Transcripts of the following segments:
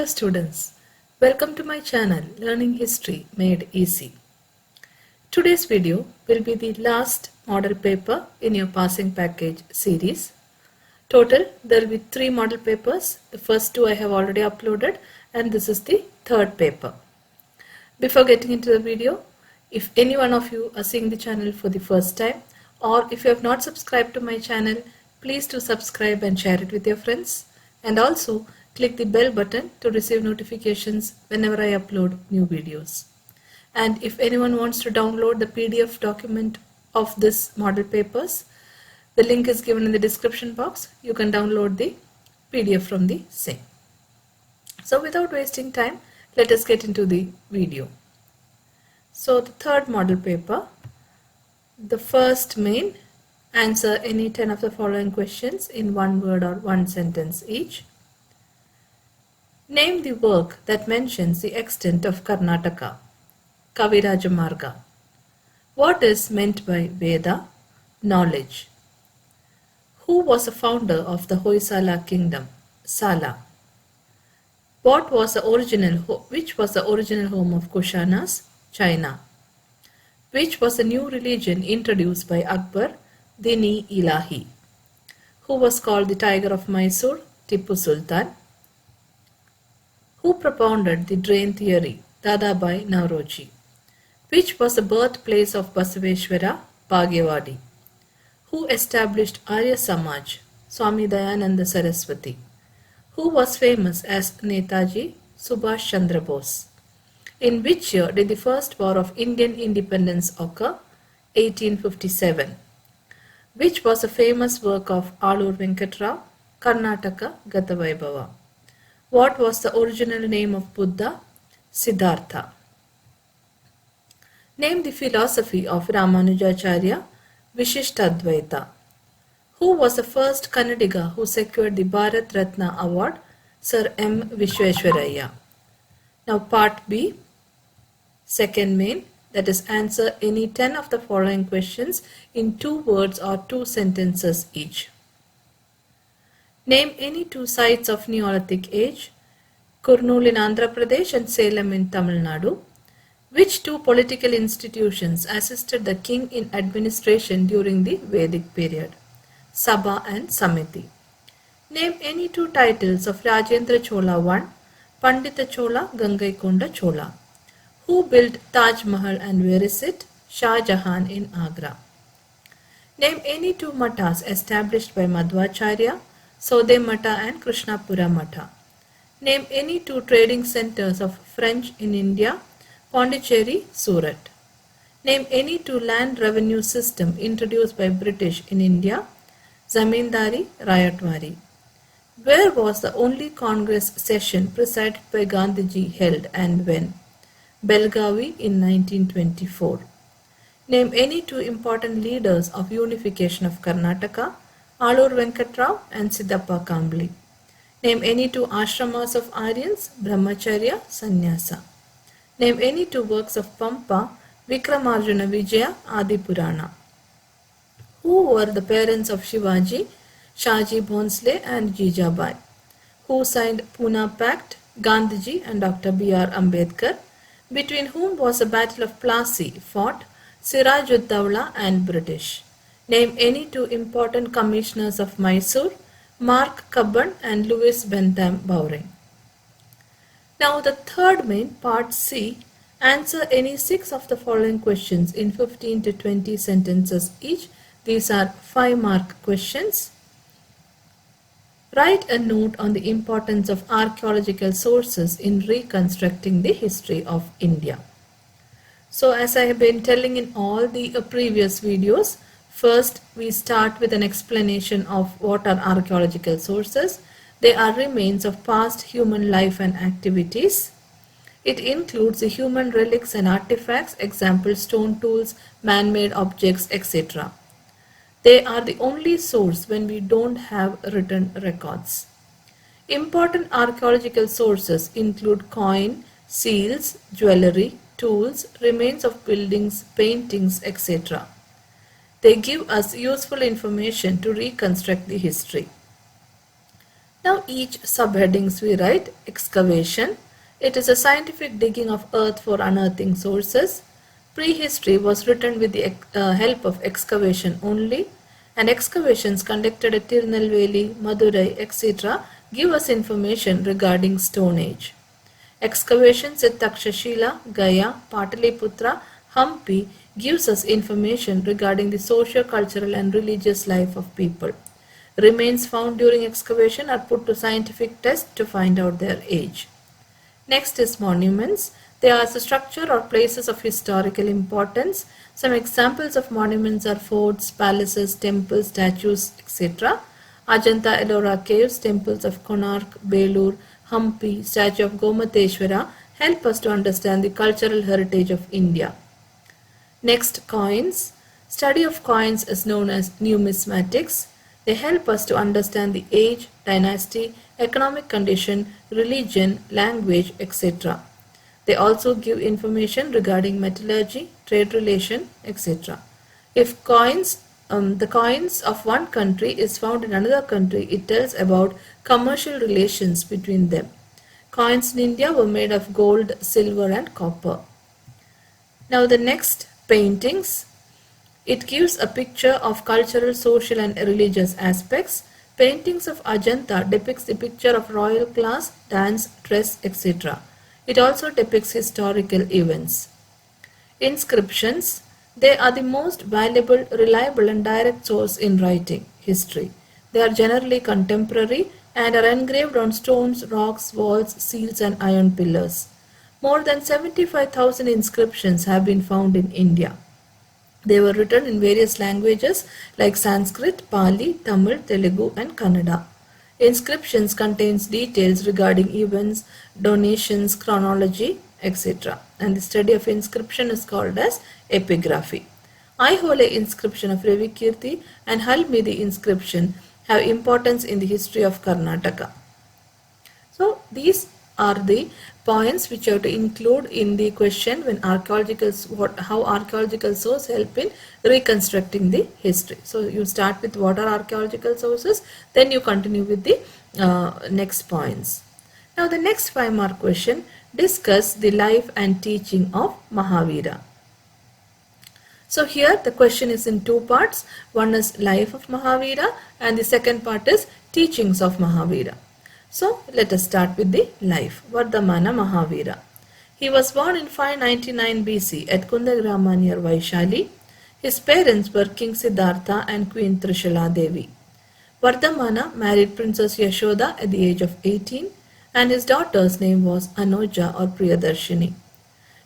students, welcome to my channel Learning History Made Easy. Today's video will be the last model paper in your passing package series. Total there will be 3 model papers. The first 2 I have already uploaded and this is the third paper. Before getting into the video, if any one of you are seeing the channel for the first time or if you have not subscribed to my channel, please do subscribe and share it with your friends, and also click the bell button to receive notifications whenever I upload new videos. And if anyone wants to download the PDF document of this model papers, the link is given in the description box. You can download the PDF from the same. So without wasting time, let us get into the video. So the third model paper, the first main, answer any 10 of the following questions in one word or one sentence each. Name the work that mentions the extent of Karnataka. Kaviraja Marga. What is meant by Veda? Knowledge. Who was the founder of the Hoysala kingdom? Sala. Which was the original home of Kushanas? China. Which was the new religion introduced by Akbar? Dini Ilahi. Who was called the Tiger of Mysore? Tipu Sultan. Who propounded the drain theory? Dadabhai Nauroji. Which was the birthplace of Basaveshwara? Bagewadi. Who established Arya Samaj? Swami Dayananda Saraswati. Who was famous as Netaji? Subhash Chandra Bose. In which year did the first war of Indian independence occur? 1857. Which was a famous work of Alur Venkatrao? Karnataka Gatavaibhava. What was the original name of Buddha? Siddhartha. Name the philosophy of Ramanujacharya? Vishishtadvaita. Who was the first Kannadiga who secured the Bharat Ratna Award? Sir M. Vishweshwaraya. Now part B, second main, that is answer any 10 of the following questions in 2 words or 2 sentences each. Name any 2 sites of Neolithic age, Kurnool in Andhra Pradesh and Salem in Tamil Nadu. Which 2 political institutions assisted the king in administration during the Vedic period? Sabha and Samiti. Name any 2 titles of Rajendra Chola I, Pandita Chola, Gangaikonda Chola. Who built Taj Mahal and where is it? Shah Jahan in Agra. Name any 2 matas established by Madhvacharya, Sode Mata and Krishnapura Mata. Name any 2 trading centers of French in India, Pondicherry, Surat. Name any 2 land revenue system introduced by British in India, Zamindari, Rayatwari. Where was the only Congress session presided by Gandhiji held and when? Belgavi in 1924. Name any 2 important leaders of unification of Karnataka, Alur Venkatrao and Siddhappa Kambli. Name any 2 ashramas of Aryans, Brahmacharya, Sannyasa. Name any 2 works of Pampa, Vikramarjuna Vijaya, Adi Purana. Who were the parents of Shivaji? Shaji Bhonsle and Jijabai. Who signed Pune Pact? Gandhiji and Dr. B.R. Ambedkar. Between whom was the Battle of Plassey fought? Siraj-ud-Dawla and British. Name any 2 important commissioners of Mysore, Mark Cubbon and Louis Bentham Bowring. Now the third main, part C, answer any 6 of the following questions in 15 to 20 sentences each. These are 5-mark questions. Write a note on the importance of archaeological sources in reconstructing the history of India. So as I have been telling in all the previous videos, first we start with an explanation of what are archaeological sources. They are remains of past human life and activities. It includes the human relics and artifacts, example stone tools, man-made objects, etc. They are the only source when we don't have written records. Important archaeological sources include coin, seals, jewelry, tools, remains of buildings, paintings, etc. They give us useful information to reconstruct the history. Now each subheadings we write excavation. It is a scientific digging of earth for unearthing sources. Prehistory was written with the help of excavation only, and excavations conducted at Tirunelveli, Madurai, etc. give us information regarding Stone Age. Excavations at Takshashila, Gaya, Pataliputra, Hampi gives us information regarding the socio-cultural and religious life of people. Remains found during excavation are put to scientific test to find out their age. Next is monuments. They are the structure or places of historical importance. Some examples of monuments are forts, palaces, temples, statues, etc. Ajanta Ellora caves, temples of Konark, Belur, Hampi, statue of Gomateshwara help us to understand the cultural heritage of India. Next, coins. Study of coins is known as numismatics. They help us to understand the age, dynasty, economic condition, religion, language, etc. They also give information regarding metallurgy, trade relation, etc. If the coins of one country is found in another country, it tells about commercial relations between them. Coins in India were made of gold, silver and copper. Now the next, paintings. It gives a picture of cultural, social and religious aspects. Paintings of Ajanta depicts the picture of royal class, dance, dress, etc. It also depicts historical events. Inscriptions. They are the most valuable, reliable and direct source in writing history. They are generally contemporary and are engraved on stones, rocks, walls, seals and iron pillars. More than 75,000 inscriptions have been found in India. They were written in various languages like Sanskrit, Pali, Tamil, Telugu and Kannada. Inscriptions contains details regarding events, donations, chronology, etc. And the study of inscription is called as epigraphy. Aihole inscription of Revikirti and Halmidi inscription have importance in the history of Karnataka. So these are the points which you have to include in the question when how archaeological sources help in reconstructing the history. So you start with what are archaeological sources, then you continue with the next points. Now the next 5-mark question, discuss the life and teaching of Mahavira. So here the question is in 2 parts. One is life of Mahavira and the second part is teachings of Mahavira. So let us start with the life. Vardhamana Mahavira. He was born in 599 BC at Kundagrama near Vaishali. His parents were King Siddhartha and Queen Trishala Devi. Vardhamana married Princess Yashoda at the age of 18 and his daughter's name was Anoja or Priyadarshini.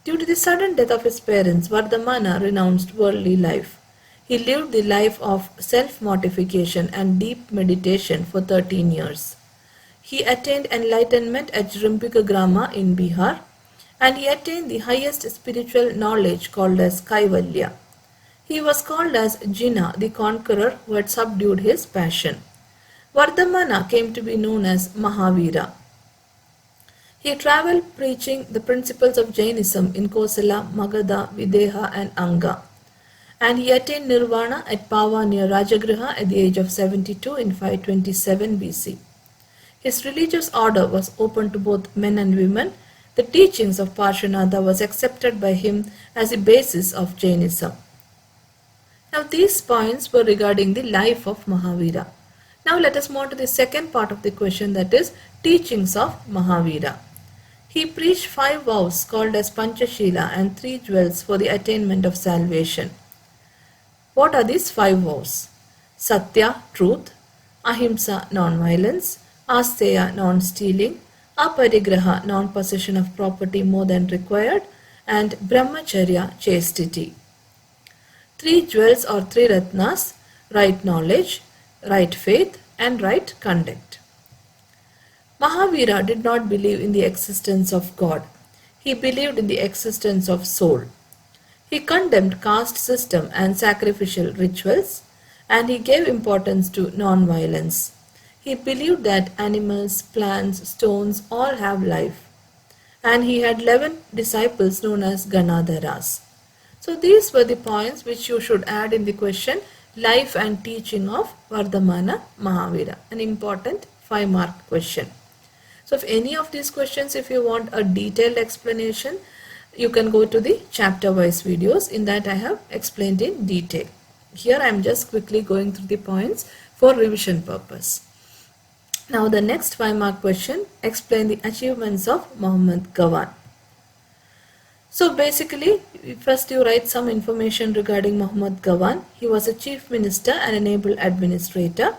Due to the sudden death of his parents, Vardhamana renounced worldly life. He lived the life of self-mortification and deep meditation for 13 years. He attained enlightenment at Rimpigagrama in Bihar and he attained the highest spiritual knowledge called as Kaivalya. He was called as Jina, the conqueror who had subdued his passion. Vardhamana came to be known as Mahavira. He travelled preaching the principles of Jainism in Kosala, Magadha, Videha and Anga. And he attained Nirvana at Pava near Rajagriha at the age of 72 in 527 BC. His religious order was open to both men and women. The teachings of Parshanatha was accepted by him as the basis of Jainism. Now these points were regarding the life of Mahavira. Now let us move to the second part of the question, that is teachings of Mahavira. He preached 5 vows called as Panchashila and 3 jewels for the attainment of salvation. What are these 5 vows? Satya, truth, Ahimsa, non-violence, Asteya, non-stealing, Aparigraha, non-possession of property more than required, and Brahmacharya, chastity. 3 jewels or 3 ratnas, right knowledge, right faith and right conduct. Mahavira did not believe in the existence of God. He believed in the existence of soul. He condemned caste system and sacrificial rituals, and he gave importance to non-violence. He believed that animals, plants, stones all have life, and he had 11 disciples known as Ganadharas. So these were the points which you should add in the question, life and teaching of Vardhamana Mahavira, an important 5-mark question. So if any of these questions, if you want a detailed explanation, you can go to the chapter wise videos. In that I have explained in detail. Here I am just quickly going through the points for revision purpose. Now the next 5-mark question, explain the achievements of Muhammad Gawan. So basically, first you write some information regarding Muhammad Gawan. He was a chief minister and an able administrator.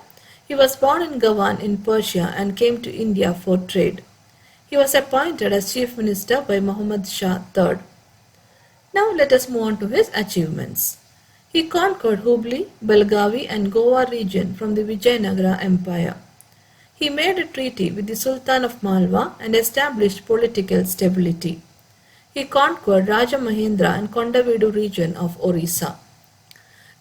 He was born in Gawan in Persia and came to India for trade. He was appointed as chief minister by Muhammad Shah III. Now let us move on to his achievements. He conquered Hubli, Belgavi and Goa region from the Vijayanagara Empire. He made a treaty with the Sultan of Malwa and established political stability. He conquered Rajamahendra and Kondavedu region of Orissa.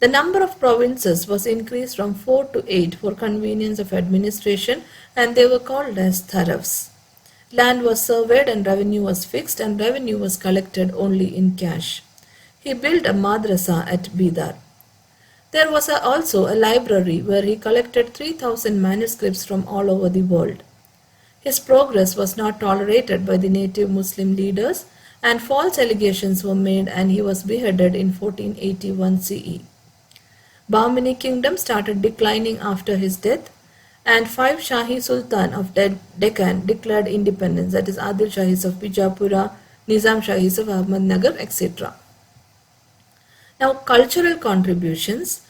The number of provinces was increased from 4 to 8 for convenience of administration, and they were called as tharafs. Land was surveyed and revenue was fixed, and revenue was collected only in cash. He built a madrasa at Bidar. There was also a library where he collected 3,000 manuscripts from all over the world. His progress was not tolerated by the native Muslim leaders, and false allegations were made, and he was beheaded in 1481 CE. Bahmani kingdom started declining after his death, and 5 Shahi Sultan of Deccan declared independence, that is Adil Shahis of Bijapura, Nizam Shahis of Ahmednagar, etc. Now cultural contributions,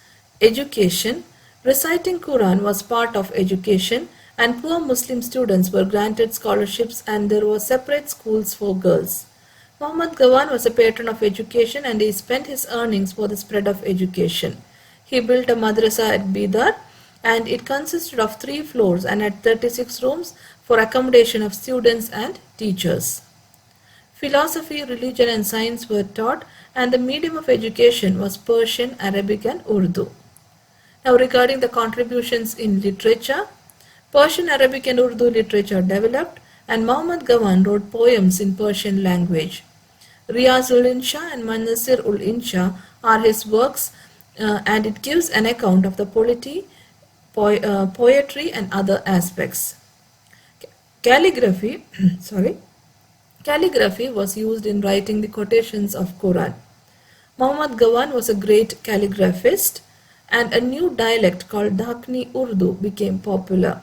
education. Reciting Quran was part of education, and poor Muslim students were granted scholarships, and there were separate schools for girls. Muhammad Gawan was a patron of education, and he spent his earnings for the spread of education. He built a madrasa at Bidar, and it consisted of 3 floors and had 36 rooms for accommodation of students and teachers. Philosophy, religion and science were taught, and the medium of education was Persian, Arabic and Urdu. Now regarding the contributions in literature, Persian, Arabic and Urdu literature developed, and Muhammad Gawan wrote poems in Persian language. Riyaz-ul-Insha and Manasir-ul-Insha are his works, and it gives an account of the polity, poetry and other aspects. Calligraphy Calligraphy was used in writing the quotations of Quran. Muhammad Gawan was a great calligraphist, and a new dialect called Dakhni Urdu became popular.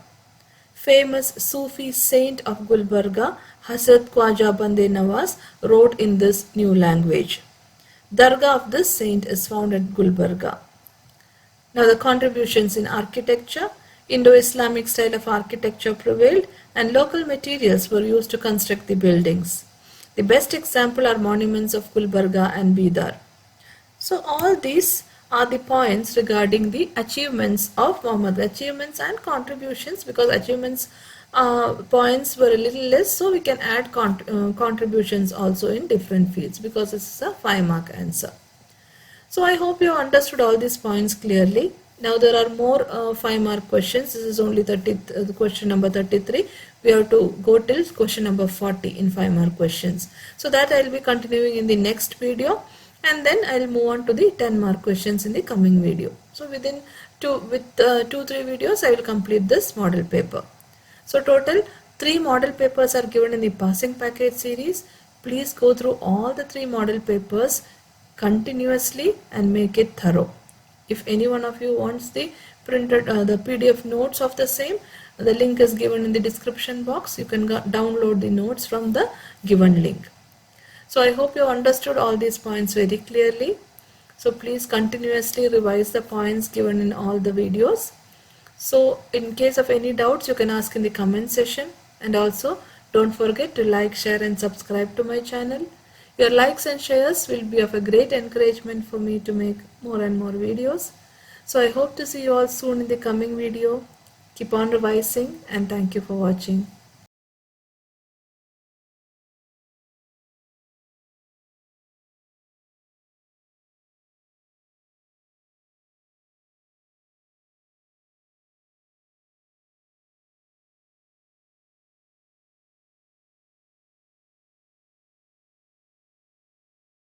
Famous Sufi saint of Gulbarga, Hazrat Khwaja Bande Nawaz, wrote in this new language. Dargah of this saint is found at Gulbarga. Now the contributions in architecture. Indo-Islamic style of architecture prevailed, and local materials were used to construct the buildings. The best example are monuments of Gulbarga and Bidar. So all these are the points regarding the achievements of Muhammad, achievements and contributions, because achievements points were a little less, so we can add contributions also in different fields, because this is a 5-mark answer. So I hope you understood all these points clearly. Now there are more 5-mark questions. This is only question number 33. We have to go till question number 40 in 5-mark questions. So that I will be continuing in the next video, and then I will move on to the 10-mark questions in the coming video. So within 2-3 videos I will complete this model paper. So total 3 model papers are given in the passing package series. Please go through all the 3 model papers continuously and make it thorough. If any one of you wants the printed the PDF notes of the same, the link is given in the description box. You can download the notes from the given link. So I hope you understood all these points very clearly. So please continuously revise the points given in all the videos. So in case of any doubts, you can ask in the comment section, and also don't forget to like, share and subscribe to my channel. Your likes and shares will be of a great encouragement for me to make more and more videos. So I hope to see you all soon in the coming video. Keep on revising, and thank you for watching.